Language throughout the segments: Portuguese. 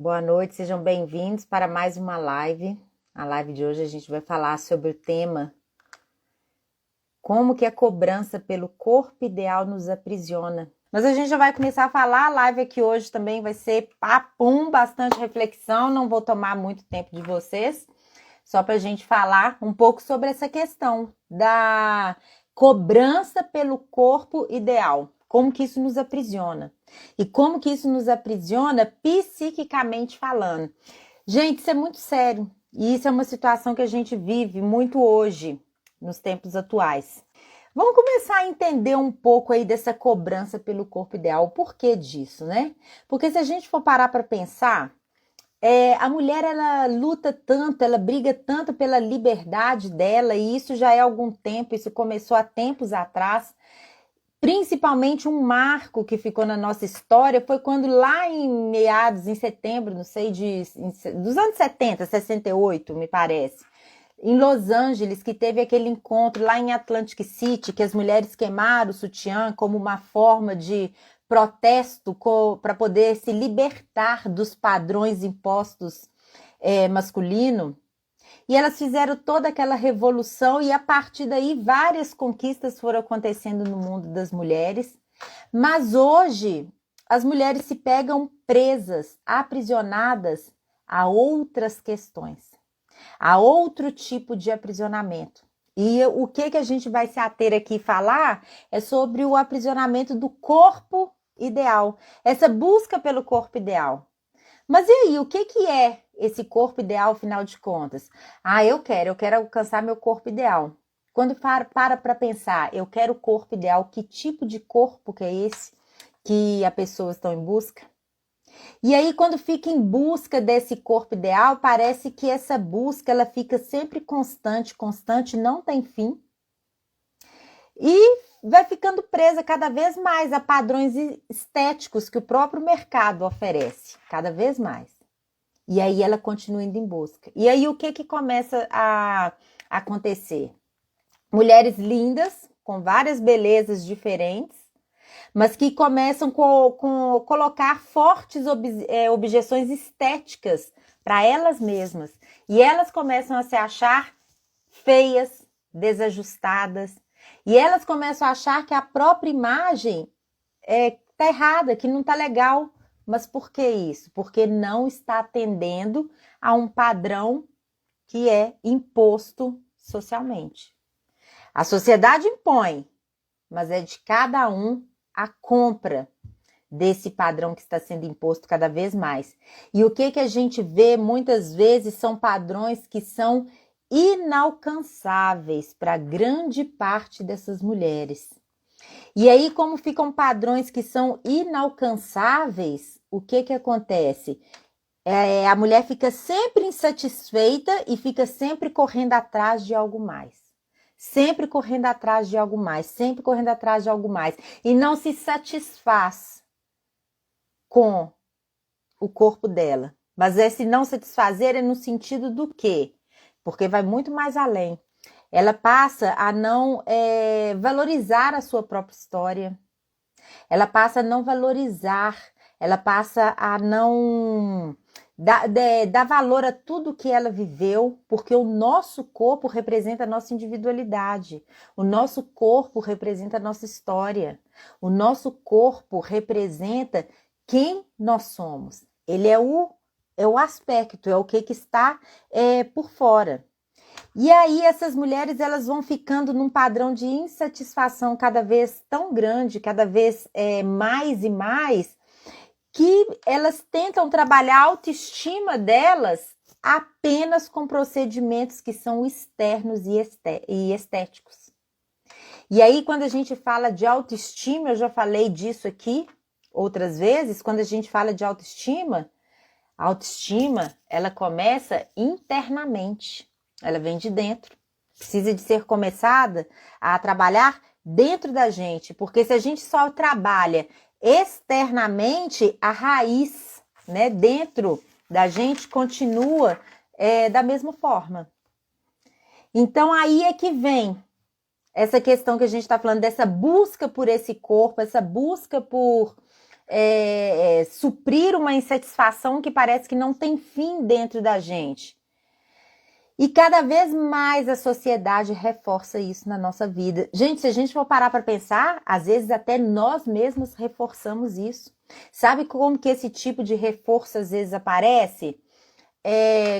Boa noite, sejam bem-vindos para mais uma live. A live de hoje a gente vai falar sobre o tema como que a cobrança pelo corpo ideal nos aprisiona. Mas a gente já vai começar a falar, a live aqui hoje também vai ser papum, bastante reflexão, não vou tomar muito tempo de vocês, só para a gente falar um pouco sobre essa questão da cobrança pelo corpo ideal. Como que isso nos aprisiona? E como que isso nos aprisiona psiquicamente falando? Gente, isso é muito sério. E isso é uma situação que a gente vive muito hoje, nos tempos atuais. Vamos começar a entender um pouco aí dessa cobrança pelo corpo ideal. O porquê disso, né? Porque se a gente for parar para pensar, a mulher, ela luta tanto, ela briga tanto pela liberdade dela, e isso já é há algum tempo, isso começou há tempos atrás. Principalmente um marco que ficou na nossa história foi quando lá em meados, em setembro, não sei, dos anos 70, 68, me parece, em Los Angeles, que teve aquele encontro lá em Atlantic City, que as mulheres queimaram o sutiã como uma forma de protesto para poder se libertar dos padrões impostos masculino. E elas fizeram toda aquela revolução e a partir daí várias conquistas foram acontecendo no mundo das mulheres. Mas hoje as mulheres se pegam presas, aprisionadas a outras questões, a outro tipo de aprisionamento. E o que a gente vai se ater aqui e falar é sobre o aprisionamento do corpo ideal, essa busca pelo corpo ideal. Mas e aí, o que é esse corpo ideal, afinal de contas? Eu quero alcançar meu corpo ideal. Quando para pensar, eu quero o corpo ideal, que tipo de corpo que é esse que a pessoa está em busca? E aí, quando fica em busca desse corpo ideal, parece que essa busca ela fica sempre constante, não tem fim. E vai ficando presa cada vez mais a padrões estéticos que o próprio mercado oferece, cada vez mais. E aí ela continua indo em busca. E aí o que começa a acontecer? Mulheres lindas, com várias belezas diferentes, mas que começam com colocar fortes objeções estéticas para elas mesmas. E elas começam a se achar feias, desajustadas. E elas começam a achar que a própria imagem tá errada, que não tá legal. Mas por que isso? Porque não está atendendo a um padrão que é imposto socialmente. A sociedade impõe, mas é de cada um a compra desse padrão que está sendo imposto cada vez mais. E o que a gente vê muitas vezes são padrões que são inalcançáveis para grande parte dessas mulheres. E aí, como ficam padrões que são inalcançáveis, o que acontece? A mulher fica sempre insatisfeita e fica sempre correndo atrás de algo mais. Sempre correndo atrás de algo mais, sempre correndo atrás de algo mais. E não se satisfaz com o corpo dela. Mas esse não satisfazer é no sentido do quê? Porque vai muito mais além. Ela passa a não valorizar a sua própria história. Ela passa a não valorizar. Ela passa a não dar valor a tudo que ela viveu, porque o nosso corpo representa a nossa individualidade. O nosso corpo representa a nossa história. O nosso corpo representa quem nós somos. Ele é o aspecto, é o que está por fora. E aí essas mulheres elas vão ficando num padrão de insatisfação cada vez tão grande, cada vez mais e mais, que elas tentam trabalhar a autoestima delas apenas com procedimentos que são externos e estéticos. E aí quando a gente fala de autoestima, eu já falei disso aqui outras vezes, quando a gente fala de autoestima, a autoestima ela começa internamente. Ela vem de dentro. Precisa de ser começada a trabalhar dentro da gente. Porque se a gente só trabalha externamente, a raiz, né, dentro da gente continua da mesma forma. Então aí é que vem essa questão que a gente está falando, dessa busca por esse corpo, essa busca por suprir uma insatisfação que parece que não tem fim dentro da gente. E cada vez mais a sociedade reforça isso na nossa vida. Gente, se a gente for parar para pensar, às vezes até nós mesmos reforçamos isso. Sabe como que esse tipo de reforço às vezes aparece?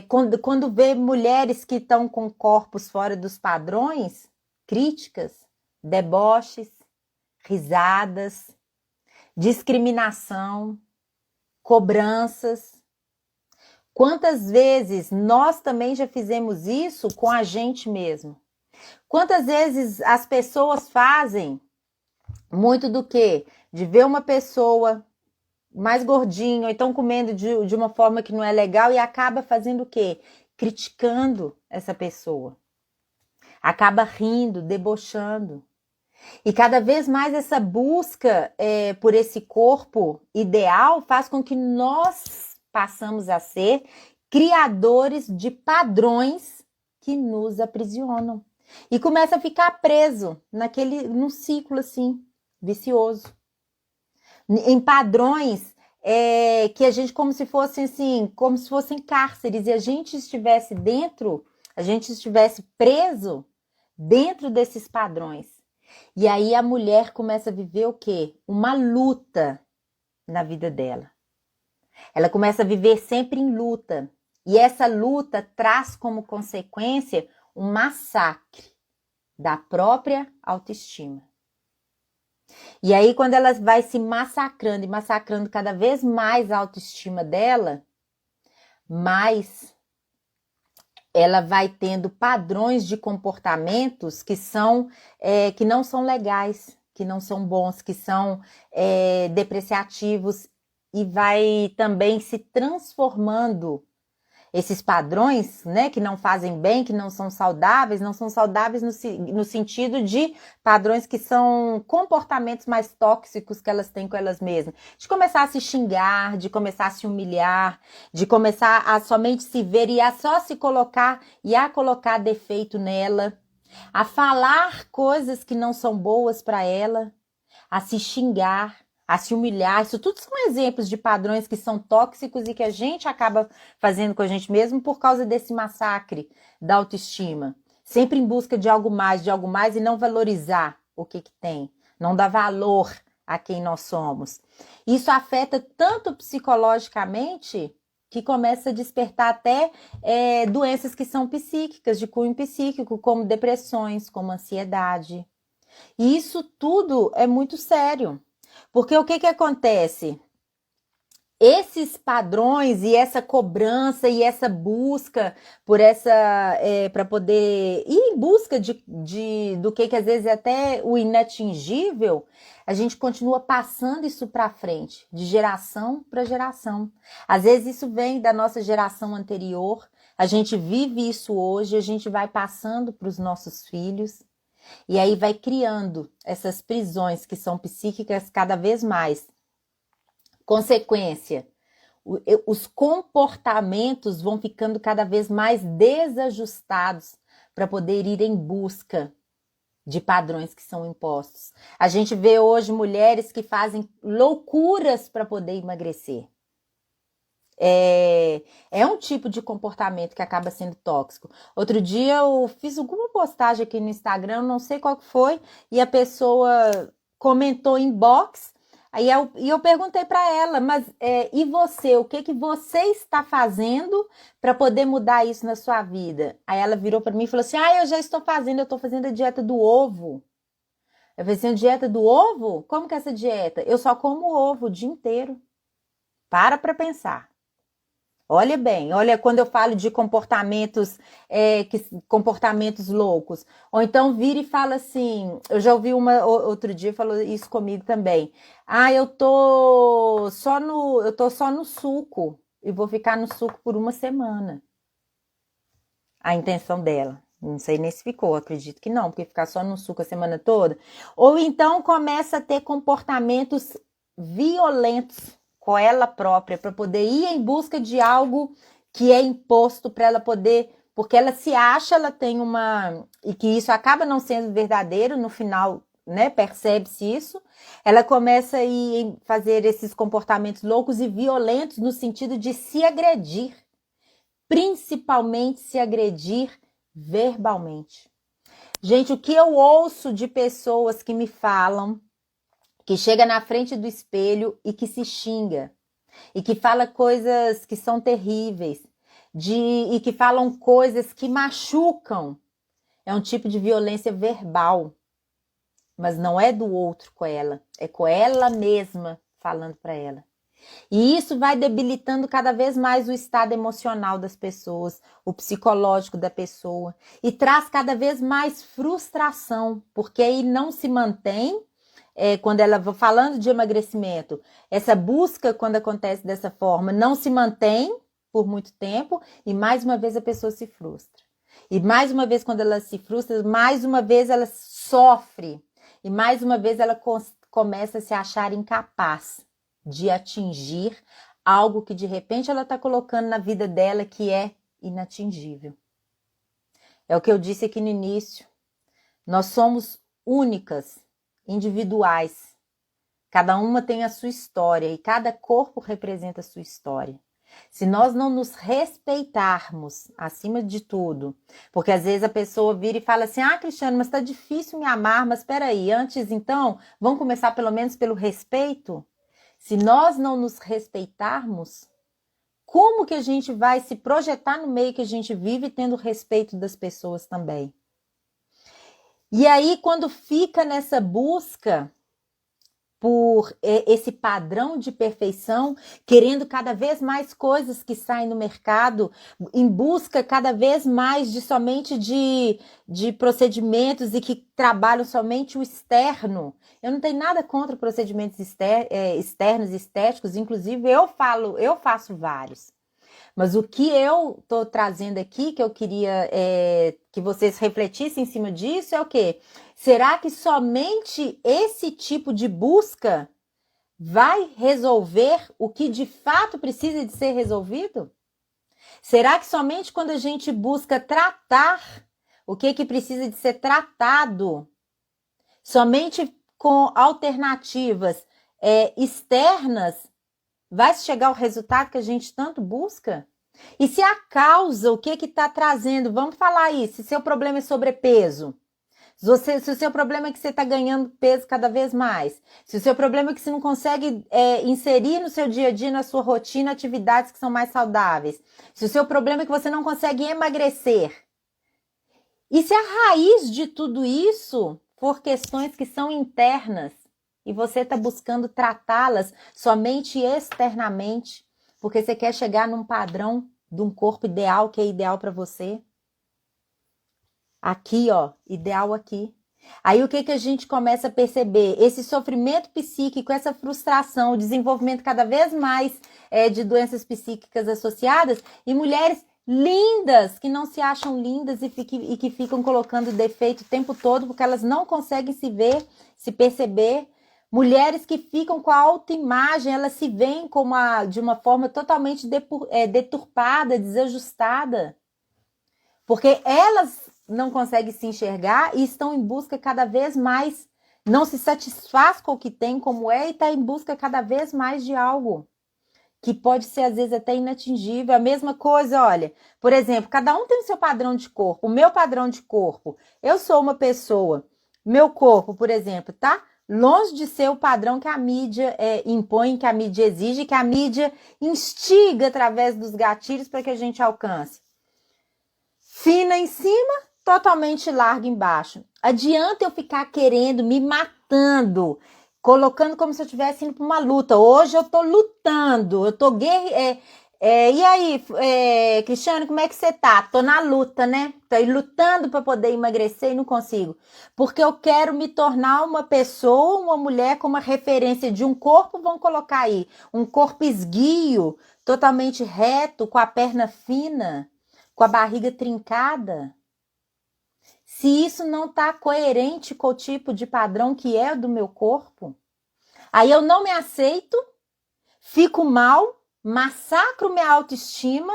Quando vê mulheres que estão com corpos fora dos padrões, críticas, deboches, risadas, discriminação, cobranças. Quantas vezes nós também já fizemos isso com a gente mesmo? Quantas vezes as pessoas fazem muito do que? De ver uma pessoa mais gordinha, ou então comendo de uma forma que não é legal e acaba fazendo o quê? Criticando essa pessoa. Acaba rindo, debochando. E cada vez mais essa busca por esse corpo ideal faz com que nós passamos a ser criadores de padrões que nos aprisionam. E começa a ficar preso num ciclo assim, vicioso. Em padrões que a gente como se fossem assim, como se fossem cárceres, e a gente estivesse preso dentro desses padrões. E aí a mulher começa a viver o quê? Uma luta na vida dela. Ela começa a viver sempre em luta. E essa luta traz como consequência um massacre da própria autoestima. E aí, quando ela vai se massacrando e massacrando cada vez mais a autoestima dela, mais ela vai tendo padrões de comportamentos que não são legais, que não são bons, que são depreciativos, e vai também se transformando esses padrões, né, que não fazem bem, que não são saudáveis no sentido de padrões que são comportamentos mais tóxicos que elas têm com elas mesmas. De começar a se xingar, de começar a se humilhar, de começar a somente se ver e a só se colocar e a colocar defeito nela, a falar coisas que não são boas para ela, a se xingar, a se humilhar. Isso tudo são exemplos de padrões que são tóxicos e que a gente acaba fazendo com a gente mesmo por causa desse massacre da autoestima. Sempre em busca de algo mais e não valorizar o que tem. Não dar valor a quem nós somos. Isso afeta tanto psicologicamente que começa a despertar até doenças que são psíquicas, de cunho psíquico, como depressões, como ansiedade. E isso tudo é muito sério. Porque o que acontece? Esses padrões e essa cobrança e essa busca por para poder ir em busca do que às vezes é até o inatingível, a gente continua passando isso para frente, de geração para geração. Às vezes isso vem da nossa geração anterior, a gente vive isso hoje, a gente vai passando para os nossos filhos. E aí vai criando essas prisões que são psíquicas cada vez mais. Consequência, os comportamentos vão ficando cada vez mais desajustados para poder ir em busca de padrões que são impostos. A gente vê hoje mulheres que fazem loucuras para poder emagrecer. É um tipo de comportamento que acaba sendo tóxico. Outro dia eu fiz alguma postagem aqui no Instagram, não sei qual que foi, e a pessoa comentou inbox, eu perguntei para ela, mas e você? O que você está fazendo para poder mudar isso na sua vida? Aí ela virou para mim e falou assim, eu já estou fazendo, eu estou fazendo a dieta do ovo. Eu falei assim, dieta do ovo? Como que é essa dieta? Eu só como ovo o dia inteiro. Para pensar. Olha bem, olha quando eu falo de comportamentos, comportamentos loucos. Ou então vira e fala assim, eu já ouvi outro dia falou isso comigo também. Eu tô só no suco e vou ficar no suco por uma semana. A intenção dela. Não sei nem se ficou, acredito que não, porque ficar só no suco a semana toda. Ou então começa a ter comportamentos violentos com ela própria, para poder ir em busca de algo que é imposto para ela poder, porque ela se acha, ela tem e que isso acaba não sendo verdadeiro no final, né, percebe-se isso, ela começa a fazer esses comportamentos loucos e violentos no sentido de se agredir, principalmente se agredir verbalmente. Gente, o que eu ouço de pessoas que me falam, que chega na frente do espelho e que se xinga, e que fala coisas que são terríveis, e que falam coisas que machucam, é um tipo de violência verbal, mas não é do outro com ela, é com ela mesma falando para ela. E isso vai debilitando cada vez mais o estado emocional das pessoas, o psicológico da pessoa, e traz cada vez mais frustração, porque aí não se mantém, quando ela vai falando de emagrecimento, essa busca, quando acontece dessa forma, não se mantém por muito tempo, e mais uma vez a pessoa se frustra. E mais uma vez, quando ela se frustra, mais uma vez ela sofre, e mais uma vez ela começa a se achar incapaz de atingir algo que de repente ela está colocando na vida dela que é inatingível. É o que eu disse aqui no início. Nós somos únicas, individuais. Cada uma tem a sua história e cada corpo representa a sua história. Se nós não nos respeitarmos acima de tudo, porque às vezes a pessoa vira e fala assim, Cristiano, mas está difícil me amar, mas espera aí, antes então, vamos começar pelo menos pelo respeito? Se nós não nos respeitarmos, como que a gente vai se projetar no meio que a gente vive tendo respeito das pessoas também? E aí, quando fica nessa busca por esse padrão de perfeição, querendo cada vez mais coisas que saem no mercado, em busca cada vez mais somente de procedimentos e que trabalham somente o externo. Eu não tenho nada contra procedimentos externos, estéticos, inclusive eu faço vários. Mas o que eu estou trazendo aqui, que eu queria que vocês refletissem em cima disso, é o quê? Será que somente esse tipo de busca vai resolver o que de fato precisa de ser resolvido? Será que somente quando a gente busca tratar o que precisa de ser tratado, somente com alternativas externas, vai chegar ao resultado que a gente tanto busca? E se a causa, o que está trazendo, vamos falar aí, se seu problema é sobrepeso, se o seu problema é que você está ganhando peso cada vez mais, se o seu problema é que você não consegue inserir no seu dia a dia, na sua rotina, atividades que são mais saudáveis, se o seu problema é que você não consegue emagrecer, e se a raiz de tudo isso for questões que são internas, e você está buscando tratá-las somente externamente, porque você quer chegar num padrão de um corpo ideal que é ideal para você. Aqui, ó, ideal aqui. Aí o que a gente começa a perceber? Esse sofrimento psíquico, essa frustração, o desenvolvimento cada vez mais de doenças psíquicas associadas e mulheres lindas que não se acham lindas e que ficam colocando defeito o tempo todo porque elas não conseguem se ver, se perceber. Mulheres que ficam com a autoimagem, elas se veem de uma forma totalmente deturpada, desajustada. Porque elas não conseguem se enxergar e estão em busca cada vez mais, não se satisfaz com o que tem como é e está em busca cada vez mais de algo que pode ser às vezes até inatingível. A mesma coisa, olha, por exemplo, cada um tem o seu padrão de corpo. O meu padrão de corpo, eu sou uma pessoa, meu corpo, por exemplo, tá longe de ser o padrão que a mídia impõe, que a mídia exige, que a mídia instiga através dos gatilhos para que a gente alcance. Fina em cima, totalmente larga embaixo. Adianta eu ficar querendo, me matando, colocando como se eu estivesse indo para uma luta. Hoje eu tô lutando, eu tô e aí, Cristiane, como é que você tá? Tô na luta, né? Tô aí lutando para poder emagrecer e não consigo. Porque eu quero me tornar uma pessoa, uma mulher com uma referência de um corpo, vamos colocar aí, um corpo esguio, totalmente reto, com a perna fina, com a barriga trincada. Se isso não está coerente com o tipo de padrão que é do meu corpo, aí eu não me aceito, fico mal, massacro minha autoestima,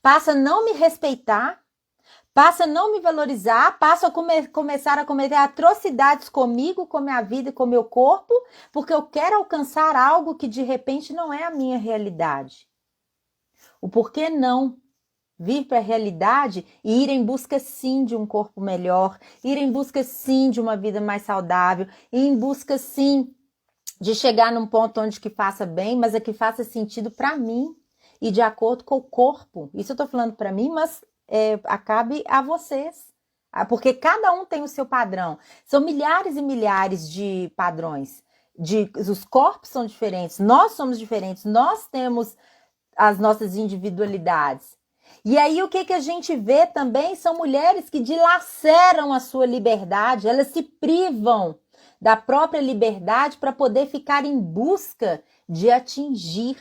passo a não me respeitar, Passo a não me valorizar, passo a começar a cometer atrocidades comigo, com minha vida e com meu corpo, porque eu quero alcançar algo que de repente não é a minha realidade. O porquê não vir para a realidade e ir em busca sim de um corpo melhor, ir em busca sim de uma vida mais saudável, ir em busca sim de chegar num ponto onde que faça bem, mas é que faça sentido para mim e de acordo com o corpo. Isso eu tô falando para mim, mas acabe a vocês. Porque cada um tem o seu padrão. São milhares e milhares de padrões. Os corpos são diferentes, nós somos diferentes, nós temos as nossas individualidades. E aí o que a gente vê também são mulheres que dilaceram a sua liberdade, elas se privam da própria liberdade para poder ficar em busca de atingir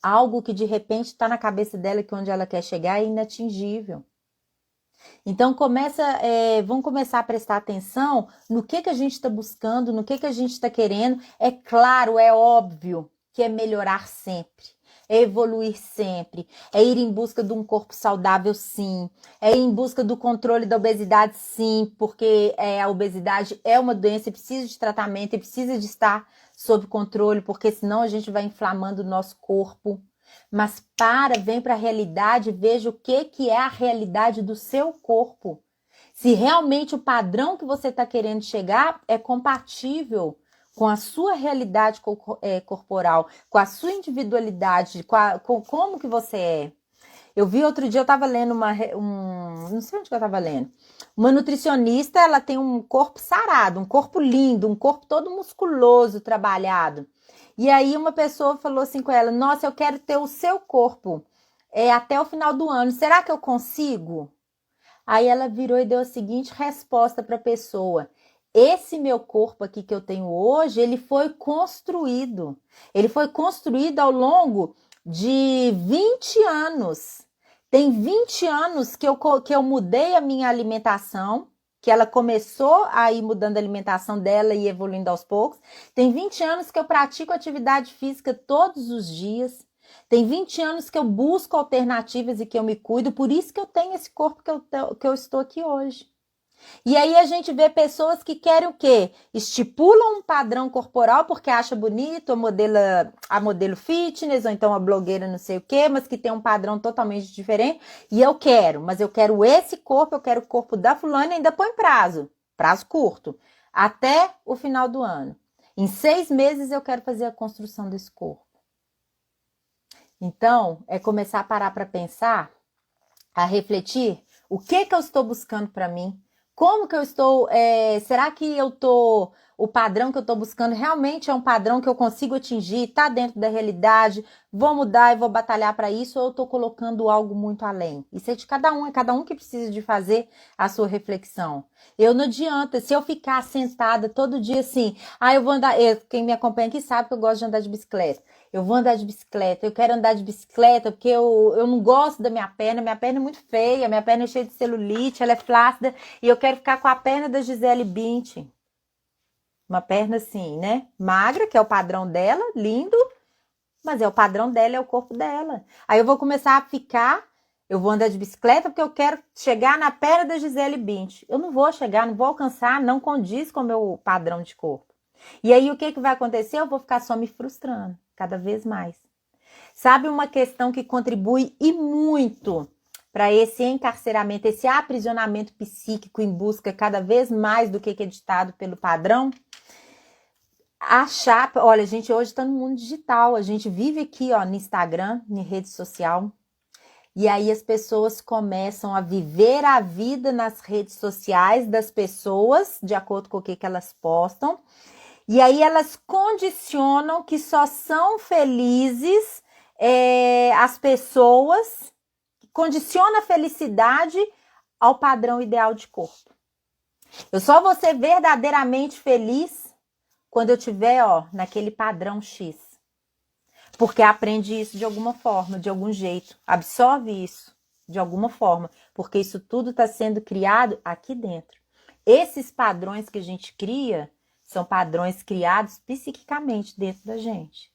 algo que de repente está na cabeça dela, que onde ela quer chegar é inatingível. Então vamos começar a prestar atenção no que a gente está buscando, no que a gente está querendo. É claro, é óbvio que é melhorar sempre. É evoluir sempre, é ir em busca de um corpo saudável, sim, é ir em busca do controle da obesidade, sim, porque a obesidade é uma doença e precisa de tratamento e precisa de estar sob controle, porque senão a gente vai inflamando o nosso corpo. Mas vem para a realidade, veja o que é a realidade do seu corpo. Se realmente o padrão que você está querendo chegar é compatível com a sua realidade corporal, com a sua individualidade, com como que você é. Eu vi outro dia, eu estava lendo não sei onde que eu estava lendo. Uma nutricionista, ela tem um corpo sarado, um corpo lindo, um corpo todo musculoso, trabalhado. E aí uma pessoa falou assim com ela, nossa, eu quero ter o seu corpo até o final do ano, será que eu consigo? Aí ela virou e deu a seguinte resposta para a pessoa, esse meu corpo aqui que eu tenho hoje, ele foi construído. Ele foi construído ao longo de 20 anos. Tem 20 anos que eu mudei a minha alimentação, que ela começou a ir mudando a alimentação dela e evoluindo aos poucos. Tem 20 anos que eu pratico atividade física todos os dias. Tem 20 anos que eu busco alternativas e que eu me cuido. Por isso que eu tenho esse corpo que eu estou aqui hoje. E aí a gente vê pessoas que querem o quê? Estipulam um padrão corporal porque acha bonito, a modelo fitness, ou então a blogueira não sei o quê, mas que tem um padrão totalmente diferente. E mas eu quero esse corpo, eu quero o corpo da fulana e ainda põe prazo curto, até o final do ano. Em 6 meses eu quero fazer a construção desse corpo. Então, é começar a parar para pensar, a refletir, o que eu estou buscando para mim? Como que eu estou, será que o padrão que eu estou buscando realmente é um padrão que eu consigo atingir, está dentro da realidade, vou mudar e vou batalhar para isso, ou eu estou colocando algo muito além? Isso é de cada um que precisa de fazer a sua reflexão. Não adianta, se eu ficar sentada todo dia assim, eu vou andar, quem me acompanha aqui sabe que eu gosto de andar de bicicleta. Eu vou andar de bicicleta, eu quero andar de bicicleta porque eu não gosto da minha perna é muito feia, minha perna é cheia de celulite, ela é flácida e eu quero ficar com a perna da Gisele Bündchen. Uma perna assim, né? Magra, que é o padrão dela, lindo, mas o padrão dela, é o corpo dela. Aí eu vou começar a eu vou andar de bicicleta porque eu quero chegar na perna da Gisele Bündchen. Eu não vou chegar, não vou alcançar, não condiz com o meu padrão de corpo. E aí o que vai acontecer? Eu vou ficar só me frustrando, cada vez mais. Sabe uma questão que contribui e muito para esse encarceramento, esse aprisionamento psíquico em busca cada vez mais do que é ditado pelo padrão? Olha, a gente hoje está no mundo digital, a gente vive aqui no Instagram, em rede social, e aí as pessoas começam a viver a vida nas redes sociais das pessoas, de acordo com o que elas postam, e aí elas condicionam que só são felizes as pessoas, condiciona a felicidade ao padrão ideal de corpo. Eu só vou ser verdadeiramente feliz quando eu tiver, naquele padrão X. Porque aprende isso de alguma forma, de algum jeito. Absorve isso de alguma forma. Porque isso tudo está sendo criado aqui dentro. Esses padrões que a gente cria são padrões criados psiquicamente dentro da gente.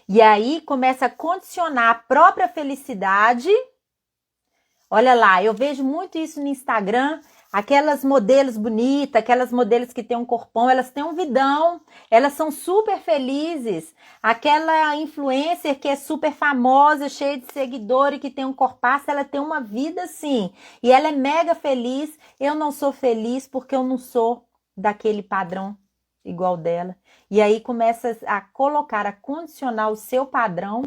E aí começa a condicionar a própria felicidade Olha lá, eu vejo muito isso no Instagram, aquelas modelos bonitas, aquelas modelos que têm um corpão, elas têm um vidão, elas são super felizes. Aquela influencer que é super famosa, cheia de seguidores, que tem um corpaço, ela tem uma vida assim, e ela é mega feliz. Eu não sou feliz porque eu não sou daquele padrão igual dela. E aí começa a colocar, a condicionar o seu padrão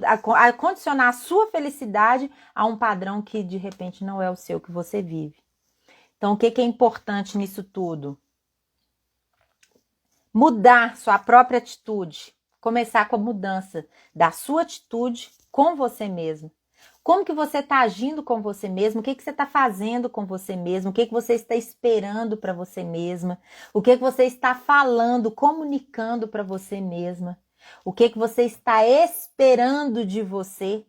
a condicionar a sua felicidade a um padrão que de repente não é o seu, que você vive. Então, o que é importante nisso tudo? Mudar sua própria atitude. Começar com a mudança da sua atitude com você mesmo. Como que você está agindo com você mesmo? O que você está fazendo com você mesmo? O que você está esperando para você mesma? O que você está falando, comunicando para você mesma? O que você está esperando de você?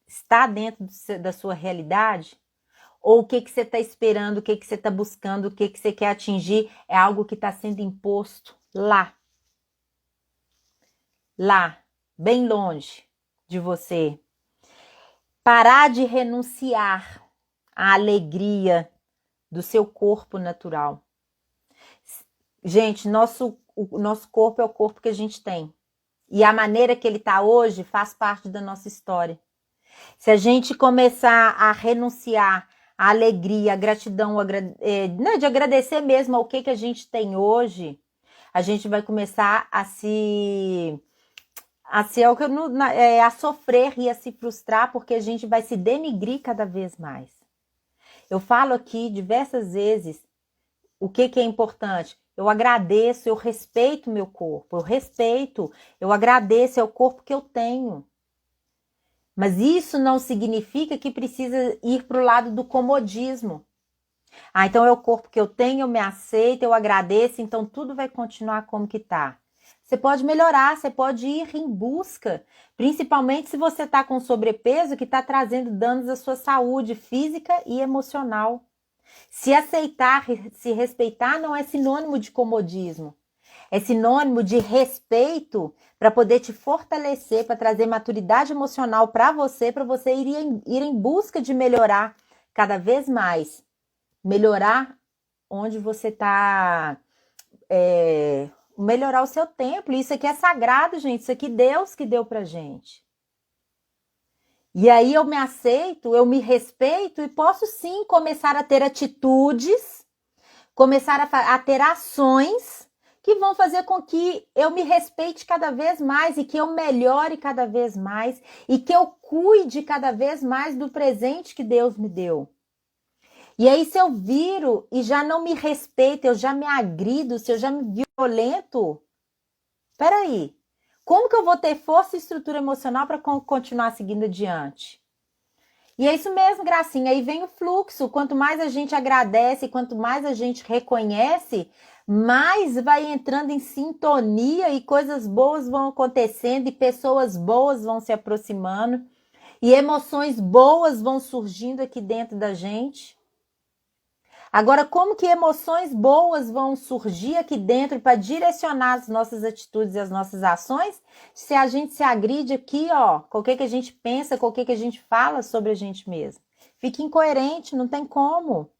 Está dentro da sua realidade? Ou o que você está esperando, o que você está buscando, o que você quer atingir é algo que está sendo imposto lá. Lá, bem longe de você. Parar de renunciar à alegria do seu corpo natural. Gente, o nosso corpo é o corpo que a gente tem. E a maneira que ele está hoje faz parte da nossa história. Se a gente começar a renunciar à alegria, à gratidão, de agradecer mesmo ao que a gente tem hoje, a gente vai começar a sofrer e a se frustrar, porque a gente vai se denigrir cada vez mais. Eu falo aqui diversas vezes o que é importante. Eu agradeço, eu respeito o meu corpo, eu agradeço, é o corpo que eu tenho. Mas isso não significa que precisa ir para o lado do comodismo. Então é o corpo que eu tenho, eu me aceito, eu agradeço, então tudo vai continuar como que tá. Você pode melhorar, você pode ir em busca, principalmente se você está com sobrepeso que está trazendo danos à sua saúde física e emocional. Se aceitar, se respeitar não é sinônimo de comodismo. É sinônimo de respeito para poder te fortalecer, para trazer maturidade emocional para você ir em busca de melhorar cada vez mais. Melhorar onde você está, melhorar o seu templo. Isso aqui é sagrado, gente. Isso aqui Deus que deu para gente. E aí eu me aceito, eu me respeito e posso sim começar a ter atitudes, começar a ter ações que vão fazer com que eu me respeite cada vez mais e que eu melhore cada vez mais e que eu cuide cada vez mais do presente que Deus me deu. E aí, se eu viro e já não me respeito, eu já me agrido, se eu já me violento, peraí, como que eu vou ter força e estrutura emocional para continuar seguindo adiante? E é isso mesmo, Gracinha, aí vem o fluxo. Quanto mais a gente agradece, quanto mais a gente reconhece, mais vai entrando em sintonia e coisas boas vão acontecendo e pessoas boas vão se aproximando e emoções boas vão surgindo aqui dentro da gente. Agora, como que emoções boas vão surgir aqui dentro para direcionar as nossas atitudes e as nossas ações? Se a gente se agride aqui, ó, com o que a gente pensa, com o que a gente fala sobre a gente mesmo. Fica incoerente, não tem como.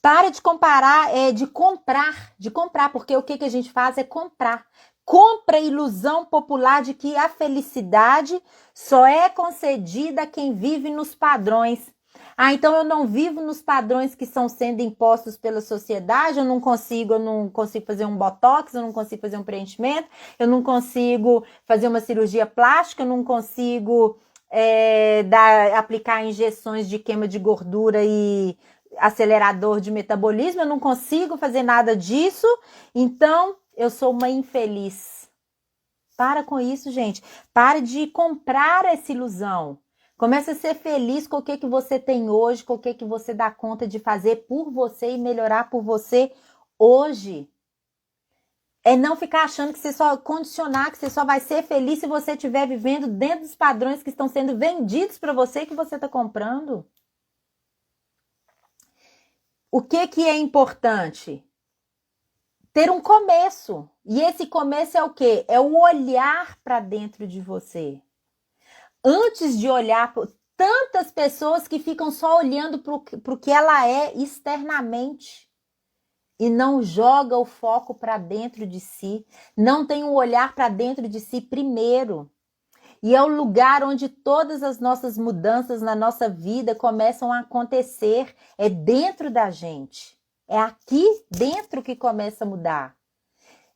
Para de comparar, de comprar, porque o que a gente faz é comprar. Compra a ilusão popular de que a felicidade só é concedida a quem vive nos padrões. Então eu não vivo nos padrões que estão sendo impostos pela sociedade, eu não consigo fazer um botox, eu não consigo fazer um preenchimento, eu não consigo fazer uma cirurgia plástica, eu não consigo aplicar injeções de queima de gordura e acelerador de metabolismo, eu não consigo fazer nada disso, então eu sou uma infeliz. Para com isso, gente. Pare de comprar essa ilusão. Comece a ser feliz com o que você tem hoje, com o que você dá conta de fazer por você e melhorar por você hoje. É não ficar achando que você só condicionar, que você só vai ser feliz se você estiver vivendo dentro dos padrões que estão sendo vendidos para você que você está comprando. O que é importante? Ter um começo. E esse começo é o quê? É o olhar para dentro de você. Antes de olhar, tantas pessoas que ficam só olhando para o que ela é externamente e não joga o foco para dentro de si, não tem um olhar para dentro de si primeiro. E é o lugar onde todas as nossas mudanças na nossa vida começam a acontecer, é dentro da gente. É aqui dentro que começa a mudar.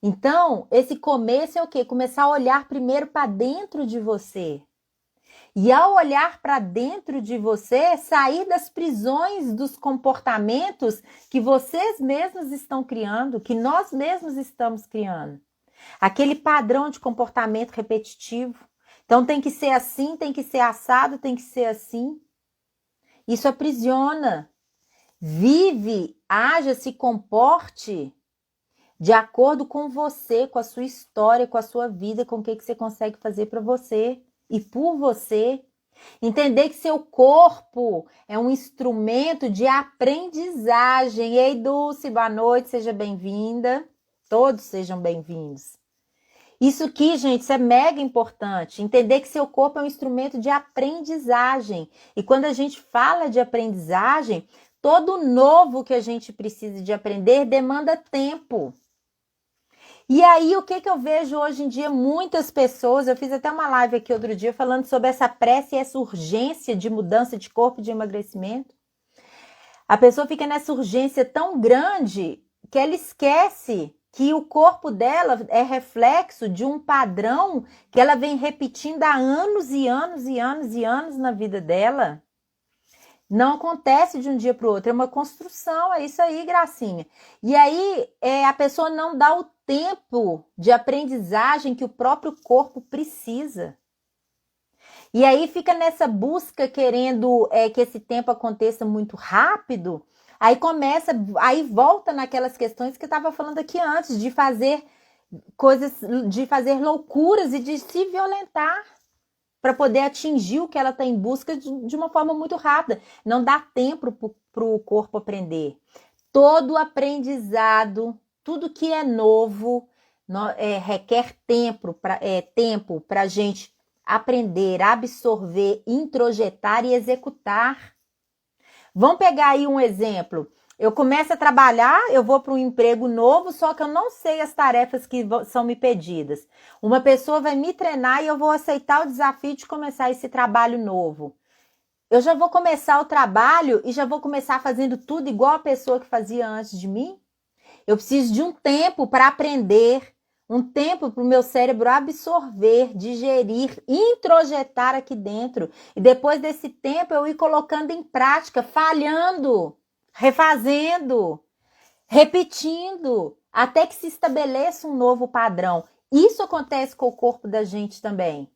Então, esse começo é o quê? Começar a olhar primeiro para dentro de você. E ao olhar para dentro de você, sair das prisões dos comportamentos que vocês mesmos estão criando, que nós mesmos estamos criando. Aquele padrão de comportamento repetitivo. Então tem que ser assim, tem que ser assado, tem que ser assim. Isso aprisiona. Vive, haja, se comporte de acordo com você, com a sua história, com a sua vida, com o que você consegue fazer para você e por você. Entender que seu corpo é um instrumento de aprendizagem. Ei, Dulce, boa noite, seja bem-vinda. Todos sejam bem-vindos. Isso aqui, gente, isso é mega importante. Entender que seu corpo é um instrumento de aprendizagem. E quando a gente fala de aprendizagem, todo novo que a gente precisa de aprender demanda tempo. E aí, o que eu vejo hoje em dia? Muitas pessoas, eu fiz até uma live aqui outro dia falando sobre essa pressa e essa urgência de mudança de corpo, de emagrecimento. A pessoa fica nessa urgência tão grande que ela esquece que o corpo dela é reflexo de um padrão que ela vem repetindo há anos e anos e anos e anos na vida dela. Não acontece de um dia para o outro, é uma construção, é isso aí, Gracinha. E aí a pessoa não dá o tempo de aprendizagem que o próprio corpo precisa. E aí fica nessa busca querendo que esse tempo aconteça muito rápido. Aí volta naquelas questões que eu estava falando aqui antes, de fazer coisas, de fazer loucuras e de se violentar para poder atingir o que ela está em busca de uma forma muito rápida. Não dá tempo para o corpo aprender. Todo aprendizado, tudo que é novo, requer tempo para a gente aprender, absorver, introjetar e executar. Vamos pegar aí um exemplo. Eu começo a trabalhar, eu vou para um emprego novo, só que eu não sei as tarefas que são me pedidas. Uma pessoa vai me treinar e eu vou aceitar o desafio de começar esse trabalho novo. Eu já vou começar o trabalho e já vou começar fazendo tudo igual a pessoa que fazia antes de mim? Eu preciso de um tempo para aprender, um tempo para o meu cérebro absorver, digerir, introjetar aqui dentro. E depois desse tempo eu ir colocando em prática, falhando, refazendo, repetindo, até que se estabeleça um novo padrão. Isso acontece com o corpo da gente também.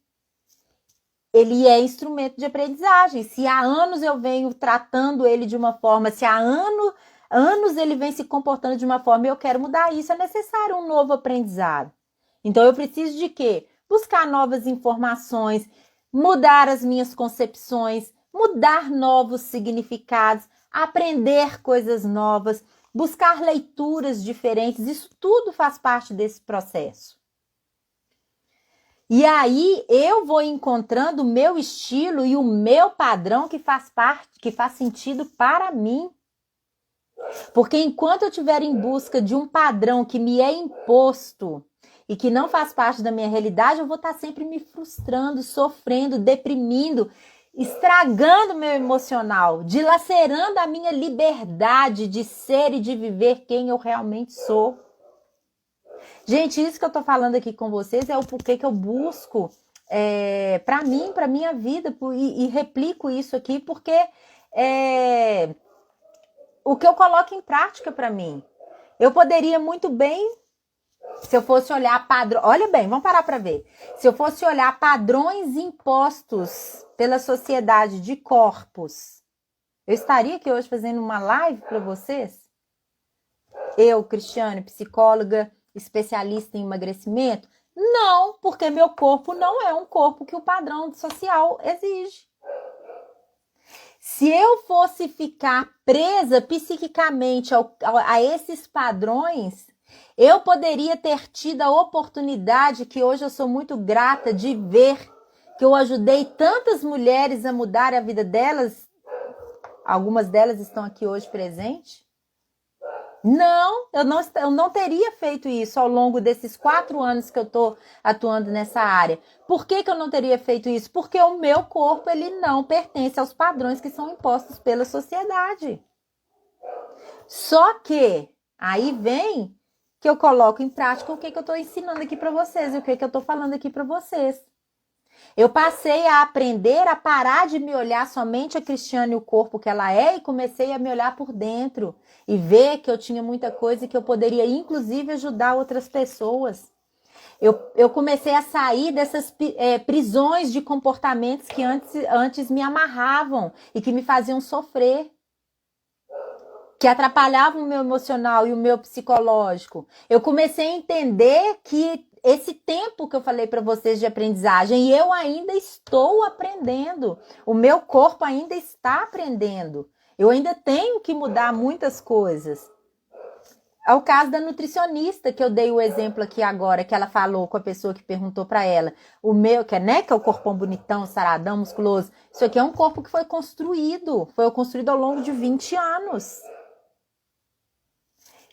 Ele é instrumento de aprendizagem. Se há anos eu venho tratando ele de uma forma, se há anos ele vem se comportando de uma forma e eu quero mudar isso, é necessário um novo aprendizado. Então eu preciso de quê? Buscar novas informações, mudar as minhas concepções, mudar novos significados, aprender coisas novas, buscar leituras diferentes, isso tudo faz parte desse processo. E aí eu vou encontrando o meu estilo e o meu padrão que faz parte, que faz sentido para mim. Porque enquanto eu estiver em busca de um padrão que me é imposto e que não faz parte da minha realidade, eu vou estar sempre me frustrando, sofrendo, deprimindo, estragando meu emocional, dilacerando a minha liberdade de ser e de viver quem eu realmente sou. Gente, isso que eu tô falando aqui com vocês é o porquê que eu busco para mim, para minha vida, e replico isso aqui porque o que eu coloco em prática para mim. Eu poderia muito bem, se eu fosse olhar padrões, olha bem, vamos parar para ver. Se eu fosse olhar padrões impostos pela sociedade de corpos, eu estaria aqui hoje fazendo uma live para vocês? Eu, Cristiane, psicóloga, especialista em emagrecimento? Não, porque meu corpo não é um corpo que o padrão social exige. Se eu fosse ficar presa psiquicamente a esses padrões, eu poderia ter tido a oportunidade, que hoje eu sou muito grata, de ver que eu ajudei tantas mulheres a mudar a vida delas, algumas delas estão aqui hoje presentes? Não, eu não teria feito isso ao longo desses 4 anos que eu estou atuando nessa área. Por que eu não teria feito isso? Porque o meu corpo ele não pertence aos padrões que são impostos pela sociedade. Só que aí vem que eu coloco em prática o que eu estou ensinando aqui para vocês, o que eu estou falando aqui para vocês. Eu passei a aprender a parar de me olhar somente a Cristiane e o corpo que ela é e comecei a me olhar por dentro e ver que eu tinha muita coisa e que eu poderia, inclusive, ajudar outras pessoas. Eu comecei a sair dessas prisões de comportamentos que antes me amarravam e que me faziam sofrer, que atrapalhavam o meu emocional e o meu psicológico. Eu comecei a entender que esse tempo que eu falei para vocês de aprendizagem, e eu ainda estou aprendendo, o meu corpo ainda está aprendendo, eu ainda tenho que mudar muitas coisas. É o caso da nutricionista, que eu dei o exemplo aqui agora, que ela falou com a pessoa que perguntou para ela, o meu, que é o corpão bonitão, saradão, musculoso, isso aqui é um corpo que foi construído ao longo de 20 anos.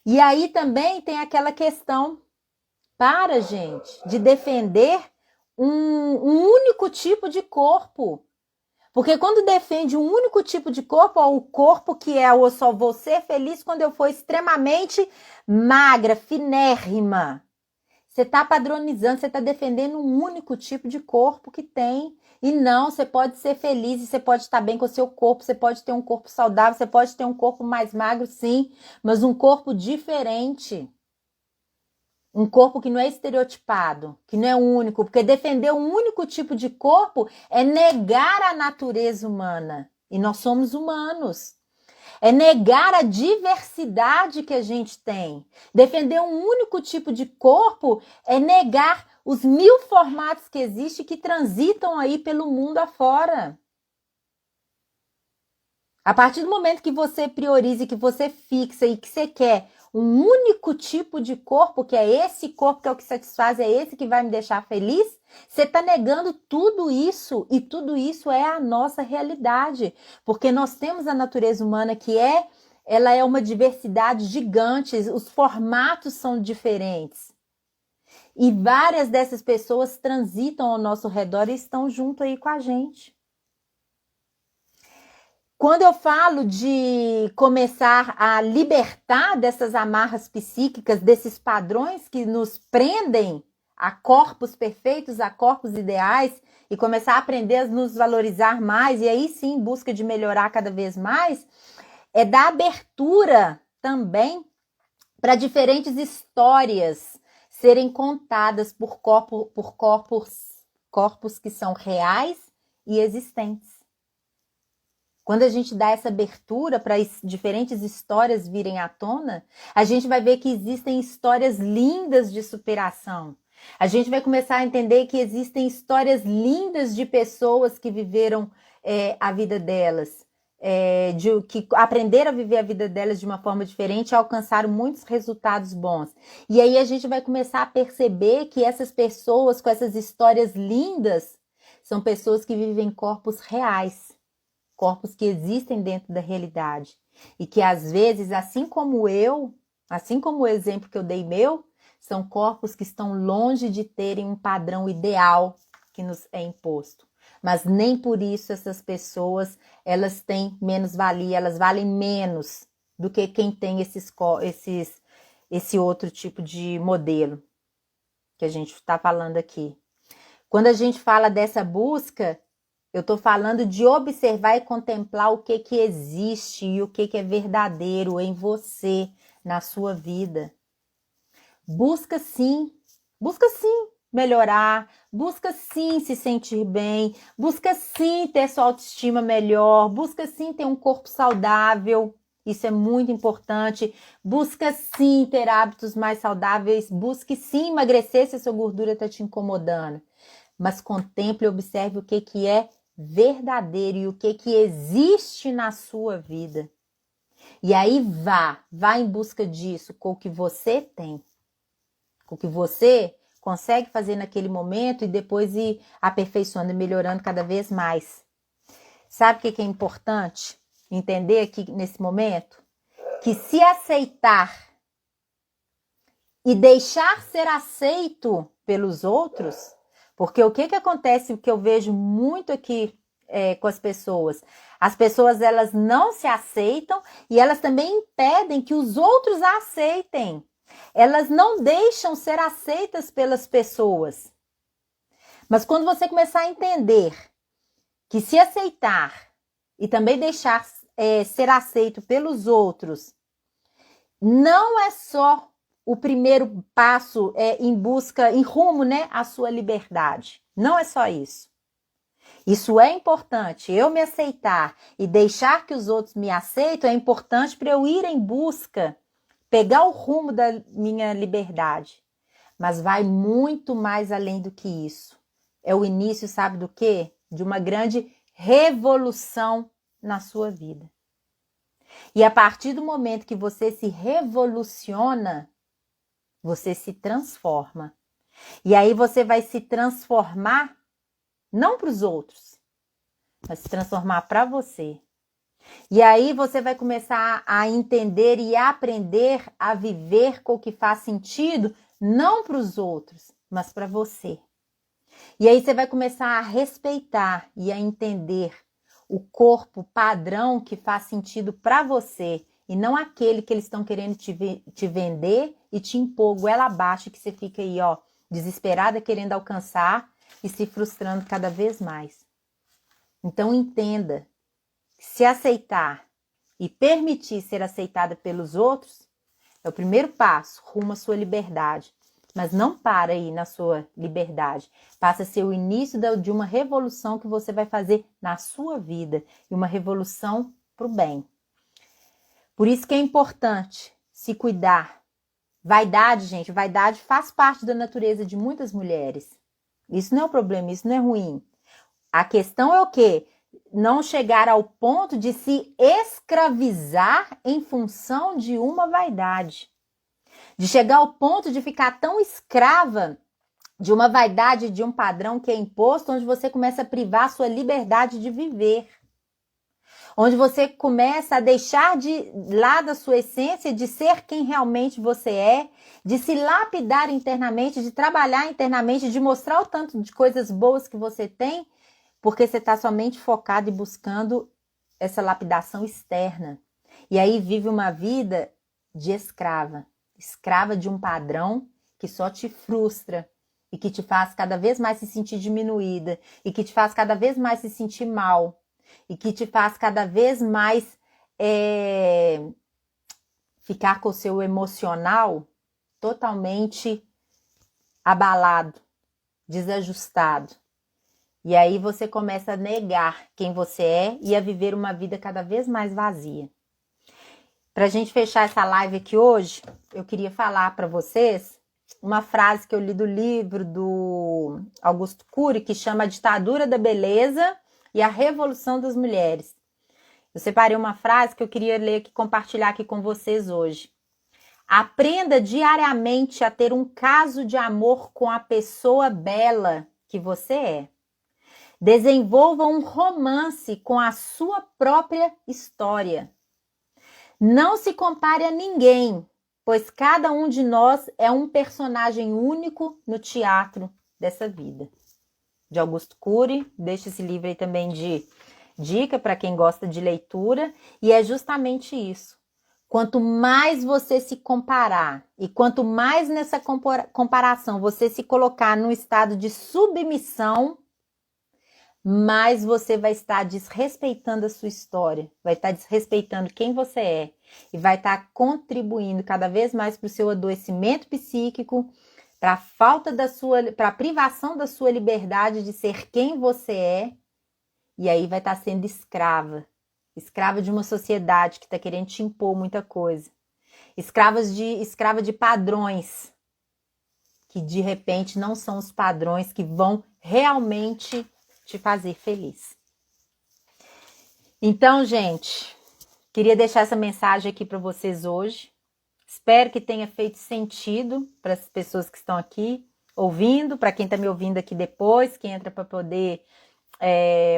E aí também tem aquela questão, gente, de defender um único tipo de corpo. Porque quando defende um único tipo de corpo, ó, o corpo que é eu só vou ser feliz quando eu for extremamente magra, finérrima. Você está padronizando, você está defendendo um único tipo de corpo que tem. E não, você pode ser feliz e você pode estar bem com o seu corpo, você pode ter um corpo saudável, você pode ter um corpo mais magro, sim, mas um corpo diferente. Um corpo que não é estereotipado, que não é único, porque defender um único tipo de corpo é negar a natureza humana. E nós somos humanos. É negar a diversidade que a gente tem. Defender um único tipo de corpo é negar os 1000 formatos que existem que transitam aí pelo mundo afora. A partir do momento que você prioriza, que você fixa e que você quer um único tipo de corpo, que é esse corpo que é o que satisfaz, é esse que vai me deixar feliz, você está negando tudo isso, e tudo isso é a nossa realidade, porque nós temos a natureza humana ela é uma diversidade gigante, os formatos são diferentes. E várias dessas pessoas transitam ao nosso redor e estão junto aí com a gente. Quando eu falo de começar a libertar dessas amarras psíquicas, desses padrões que nos prendem a corpos perfeitos, a corpos ideais, e começar a aprender a nos valorizar mais, e aí sim, em busca de melhorar cada vez mais, é dar abertura também para diferentes histórias serem contadas por corpos que são reais e existentes. Quando a gente dá essa abertura para diferentes histórias virem à tona, a gente vai ver que existem histórias lindas de superação. A gente vai começar a entender que existem histórias lindas de pessoas que viveram a vida delas, que aprenderam a viver a vida delas de uma forma diferente e alcançaram muitos resultados bons. E aí a gente vai começar a perceber que essas pessoas com essas histórias lindas são pessoas que vivem corpos reais. Corpos que existem dentro da realidade e que às vezes, assim como o exemplo que eu dei meu, são corpos que estão longe de terem um padrão ideal que nos é imposto. Mas nem por isso essas pessoas, elas têm menos valia, elas valem menos do que quem tem esse outro tipo de modelo que a gente está falando aqui. Quando a gente fala dessa busca, eu estou falando de observar e contemplar o que existe e o que é verdadeiro em você, na sua vida. Busca sim melhorar, busca sim se sentir bem, busca sim ter sua autoestima melhor, busca sim ter um corpo saudável, isso é muito importante, busca sim ter hábitos mais saudáveis, busque sim emagrecer se a sua gordura está te incomodando, mas contemple e observe o que é verdadeiro e o que existe na sua vida. E aí vá em busca disso com o que você tem, com consegue fazer naquele momento e depois ir aperfeiçoando e melhorando cada vez mais. Sabe o que é importante entender aqui nesse momento? Que se aceitar e deixar ser aceito pelos outros, porque o que acontece, o que eu vejo muito aqui com as pessoas elas não se aceitam e elas também impedem que os outros a aceitem. Elas não deixam ser aceitas pelas pessoas. Mas quando você começar a entender que se aceitar e também deixar ser aceito pelos outros não é só o primeiro passo em rumo, né, à sua liberdade. Não é só isso. Isso é importante. Eu me aceitar e deixar que os outros me aceitem é importante para eu ir em busca, pegar o rumo da minha liberdade. Mas vai muito mais além do que isso. É o início, sabe do quê? De uma grande revolução na sua vida. E a partir do momento que você se revoluciona, você se transforma. E aí você vai se transformar não para os outros, mas se transformar para você. E aí você vai começar a entender e aprender a viver com o que faz sentido, não para os outros, mas para você. E aí você vai começar a respeitar e a entender o corpo padrão que faz sentido para você e não aquele que eles estão querendo te vender e te impor goela abaixo, que você fica aí, ó, desesperada querendo alcançar e se frustrando cada vez mais. Então entenda, se aceitar e permitir ser aceitada pelos outros é o primeiro passo rumo à sua liberdade. Mas não para aí na sua liberdade. Passa a ser o início de uma revolução que você vai fazer na sua vida. E uma revolução para o bem. Por isso que é importante se cuidar. Vaidade, gente, vaidade faz parte da natureza de muitas mulheres. Isso não é um problema, isso não é ruim. A questão é o quê? Não chegar ao ponto de se escravizar em função de uma vaidade. De chegar ao ponto de ficar tão escrava de uma vaidade, de um padrão que é imposto, onde você começa a privar a sua liberdade de viver. Onde você começa a deixar de lado a sua essência, de ser quem realmente você é, de se lapidar internamente, de trabalhar internamente, de mostrar o tanto de coisas boas que você tem, porque você está somente focado e buscando essa lapidação externa. E aí vive uma vida de escrava. Escrava de um padrão que só te frustra e que te faz cada vez mais se sentir diminuída e que te faz cada vez mais se sentir mal e que te faz cada vez mais ficar com o seu emocional totalmente abalado, desajustado. E aí você começa a negar quem você é e a viver uma vida cada vez mais vazia. Para a gente fechar essa live aqui hoje, eu queria falar para vocês uma frase que eu li do livro do Augusto Cury, que chama A Ditadura da Beleza e a Revolução das Mulheres. Eu separei uma frase que eu queria ler aqui, compartilhar aqui com vocês hoje. Aprenda diariamente a ter um caso de amor com a pessoa bela que você é. Desenvolva um romance com a sua própria história. Não se compare a ninguém, pois cada um de nós é um personagem único no teatro dessa vida. De Augusto Cury, deixo esse livro aí também de dica para quem gosta de leitura, e é justamente isso. Quanto mais você se comparar, e quanto mais nessa comparação você se colocar num estado de submissão, mais você vai estar desrespeitando a sua história, vai estar desrespeitando quem você é e vai estar contribuindo cada vez mais para o seu adoecimento psíquico, para a falta para a privação da sua liberdade de ser quem você é, e aí vai estar sendo escrava de uma sociedade que está querendo te impor muita coisa, escrava de padrões que de repente não são os padrões que vão realmente te fazer feliz. Então, gente, queria deixar essa mensagem aqui para vocês hoje. Espero que tenha feito sentido para as pessoas que estão aqui. ouvindo, para quem está me ouvindo aqui depois, que entra para poder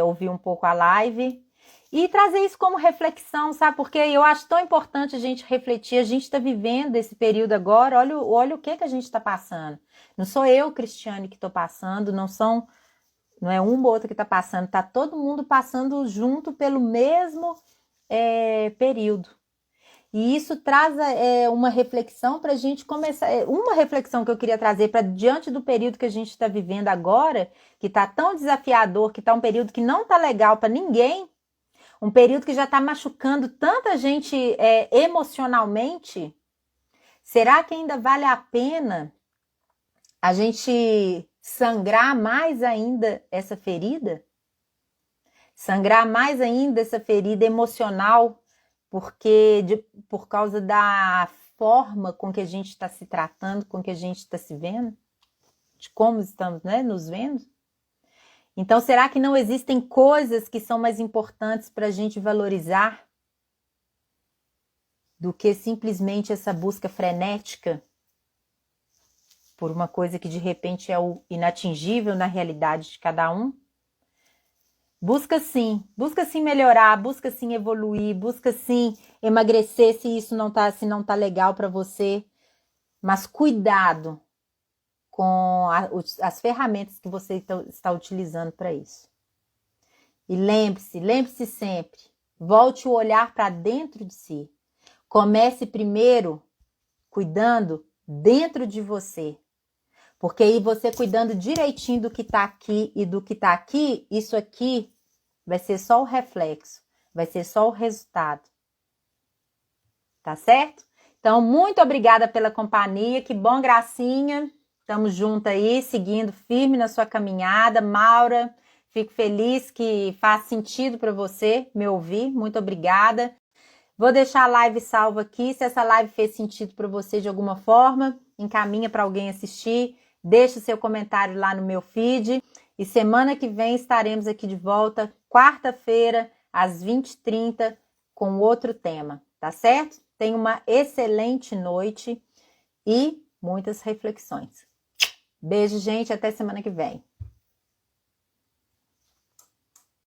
ouvir um pouco a live. E trazer isso como reflexão, sabe? Porque eu acho tão importante a gente refletir. A gente está vivendo esse período agora. Olha o que a gente está passando. Não sou eu, Cristiane, que estou passando. Não é uma ou outra que está passando. Está todo mundo passando junto pelo mesmo período. E isso traz uma reflexão para a gente começar. Uma reflexão que eu queria trazer para diante do período que a gente está vivendo agora, que está tão desafiador, que está um período que não está legal para ninguém. Um período que já está machucando tanta gente emocionalmente. Será que ainda vale a pena a gente sangrar mais ainda essa ferida? Sangrar mais ainda essa ferida emocional, por causa da forma com que a gente está se tratando, com que a gente está se vendo, de como estamos, né, nos vendo? Então, será que não existem coisas que são mais importantes para a gente valorizar do que simplesmente essa busca frenética por uma coisa que de repente é o inatingível na realidade de cada um? Busca sim melhorar, busca sim evoluir, busca sim emagrecer se não tá legal para você, mas cuidado com as ferramentas que você está utilizando para isso. E lembre-se sempre, volte o olhar para dentro de si. Comece primeiro cuidando dentro de você. Porque aí você cuidando direitinho do que está aqui e do que está aqui, isso aqui vai ser só o reflexo, vai ser só o resultado. Tá certo? Então, muito obrigada pela companhia, que bom, Gracinha. Estamos juntos aí, seguindo firme na sua caminhada. Maura, fico feliz que faz sentido para você me ouvir. Muito obrigada. Vou deixar a live salva aqui. Se essa live fez sentido para você de alguma forma, encaminha para alguém assistir. Deixa o seu comentário lá no meu feed. E semana que vem estaremos aqui de volta, quarta-feira, às 20h30, com outro tema. Tá certo? Tenha uma excelente noite e muitas reflexões. Beijo, gente. Até semana que vem.